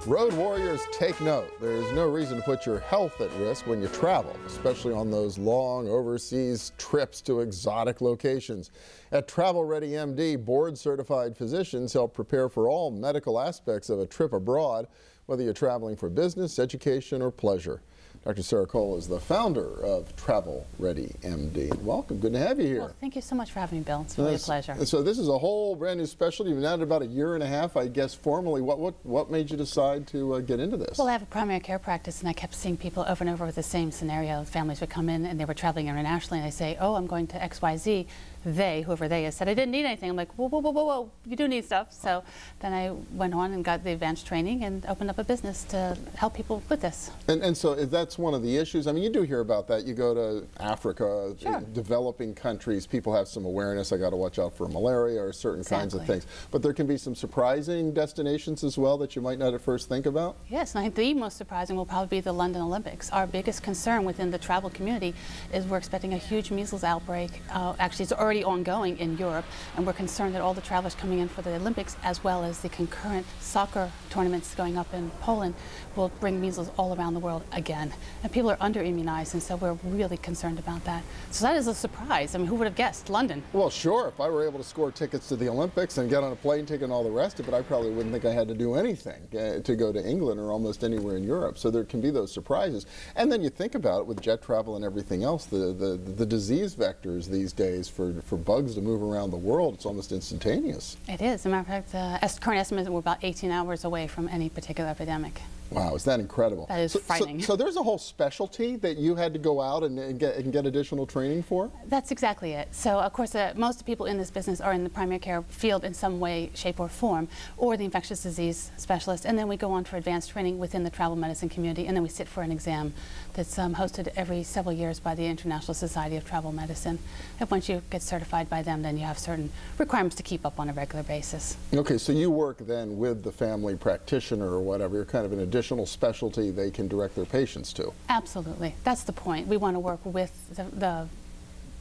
Road warriors, take note. There's no reason to put your health at risk when you travel, especially on those long overseas trips to exotic locations. At Travel Ready MD, board-certified physicians help prepare for all medical aspects of a trip abroad, whether you're traveling for business, education, or pleasure. Dr. Sarah Kohl is the founder of Travel Ready MD. Welcome. Good to have you here. Well, thank you so much for having me, Bill. It's really a pleasure. So this is a whole brand new specialty. You've been at it about a year and a half, I guess, formally. What made you decide to get into this? Well, I have a primary care practice, and I kept seeing people over and over with the same scenario. Families would come in, and they were traveling internationally, and they say, oh, I'm going to XYZ. They, whoever they is, said I didn't need anything. I'm like, whoa, whoa, whoa, whoa, whoa, you do need stuff. So then I went on and got the advanced training and opened up a business to help people with this. And so that's one of the issues. I mean, you do hear about that. You go to Africa, sure, developing countries, people have some awareness. I got to watch out for malaria or certain kinds of things. But there can be some surprising destinations as well that you might not at first think about? Yes, and I think the most surprising will probably be the London Olympics. Our biggest concern within the travel community is we're expecting a huge measles outbreak. Actually, it's already ongoing in Europe, and we're concerned that all the travelers coming in for the Olympics, as well as the concurrent soccer tournaments going up in Poland, will bring measles all around the world again. And people are under-immunized, and so we're really concerned about that. So that is a surprise. I mean, who would have guessed London? Well, sure. If I were able to score tickets to the Olympics and get on a plane ticket and all the rest of it, I probably wouldn't think I had to do anything to go to England or almost anywhere in Europe. So there can be those surprises. And then you think about it with jet travel and everything else, the disease vectors these days for bugs to move around the world, it's almost instantaneous. It is. As a matter of fact, current estimate is that we're about 18 hours away from any particular epidemic. Wow, is that incredible? That is frightening. So there's a whole specialty that you had to go out and get additional training for? That's exactly it. So, of course, most of the people in this business are in the primary care field in some way, shape, or form, or the infectious disease specialist, and then we go on for advanced training within the travel medicine community, and then we sit for an exam that's hosted every several years by the International Society of Travel Medicine. And once you get certified by them, then you have certain requirements to keep up on a regular basis. Okay, so you work then with the family practitioner or whatever. You're kind of an additional specialty they can direct their patients to. Absolutely. That's the point. We want to work with the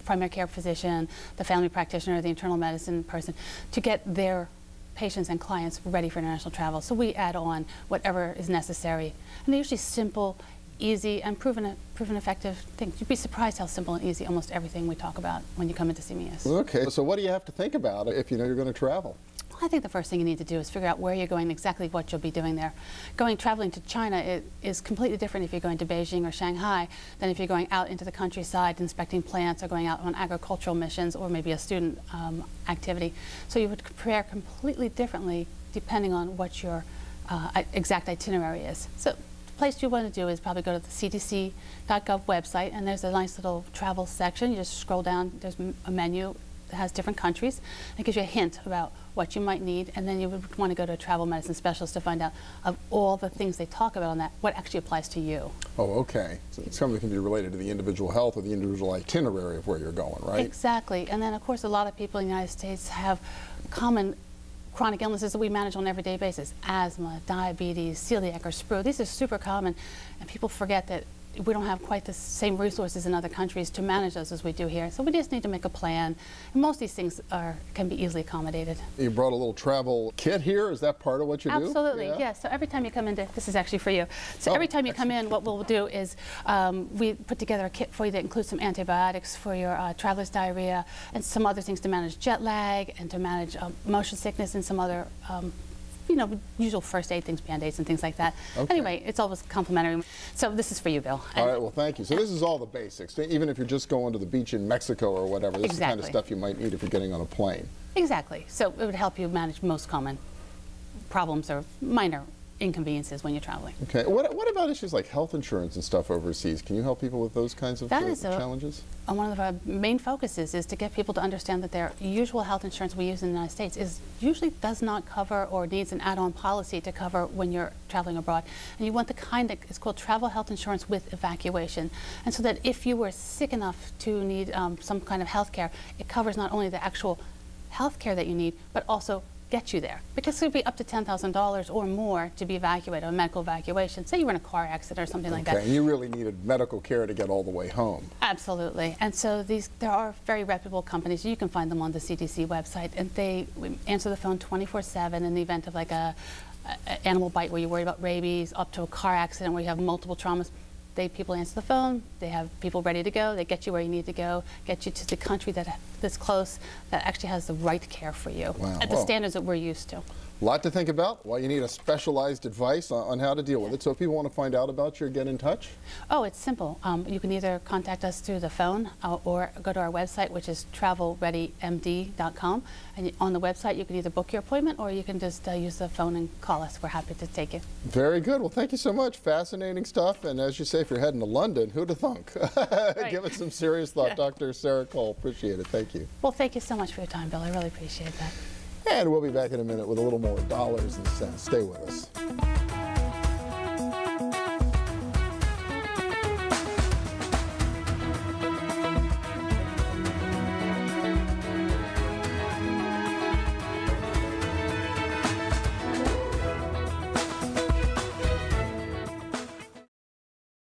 primary care physician, the family practitioner, the internal medicine person to get their patients and clients ready for international travel. So we add on whatever is necessary. And they're usually simple, easy, and proven effective things. You'd be surprised how simple and easy almost everything we talk about when you come in to see me is. Okay, so what do you have to think about if you know you're going to travel? I think the first thing you need to do is figure out where you're going, exactly what you'll be doing there. Traveling to China, it is completely different if you're going to Beijing or Shanghai than if you're going out into the countryside inspecting plants or going out on agricultural missions or maybe a student activity. So you would prepare completely differently depending on what your exact itinerary is. So the place you want to do is probably go to the cdc.gov website, and there's a nice little travel section. You just scroll down, there's a menu that has different countries. It gives you a hint about what you might need, and then you would want to go to a travel medicine specialist to find out of all the things they talk about on that, what actually applies to you. Oh, okay. So something can be related to the individual health or the individual itinerary of where you're going, right? Exactly. And then, of course, a lot of people in the United States have common chronic illnesses that we manage on an everyday basis. Asthma, diabetes, celiac, or sprue. These are super common, and people forget that we don't have quite the same resources in other countries to manage those as we do here. So we just need to make a plan. And most of these things can be easily accommodated. You brought a little travel kit here? Is that part of what you do? Absolutely, yes. So every time you come in, this is actually for you. So every time you come in, what we'll do is we put together a kit for you that includes some antibiotics for your traveler's diarrhea and some other things to manage jet lag and to manage motion sickness and some other usual first aid things, Band-Aids and things like that. Okay. Anyway, it's always complimentary. So this is for you, Bill. All right, well, thank you. So this is all the basics. Even if you're just going to the beach in Mexico or whatever, this is the kind of stuff you might need if you're getting on a plane. Exactly. So it would help you manage most common problems or minor inconveniences when you're traveling. Okay. What about issues like health insurance and stuff overseas? Can you help people with those kinds of challenges? One of our main focuses is to get people to understand that their usual health insurance we use in the United States usually does not cover or needs an add-on policy to cover when you're traveling abroad. And you want the kind that is called travel health insurance with evacuation. And so that if you were sick enough to need some kind of health care, it covers not only the actual health care that you need, but also get you there. Because it could be up to $10,000 or more to be evacuated, a medical evacuation. Say you were in a car accident or something like that. Okay, and you really needed medical care to get all the way home. Absolutely. And so there are very reputable companies. You can find them on the CDC website, and they answer the phone 24/7 in the event of like a animal bite where you're worried about rabies, up to a car accident where you have multiple traumas. People answer the phone, they have people ready to go, they get you where you need to go, get you to the country that's close, that actually has the right care for you, wow. at the standards that we're used to. A lot to think about. Well, you need a specialized advice on how to deal with it. So if people want to find out about you or get in touch? Oh, it's simple. You can either contact us through the phone or go to our website, which is travelreadymd.com. And on the website, you can either book your appointment or you can just use the phone and call us. We're happy to take you. Very good. Well, thank you so much. Fascinating stuff. And as you say, if you're heading to London, who'd have thunk? Right. Give it some serious thought. Yeah. Dr. Sarah Kohl, appreciate it. Thank you. Well, thank you so much for your time, Bill. I really appreciate that. And we'll be back in a minute with a little more dollars and cents. Stay with us.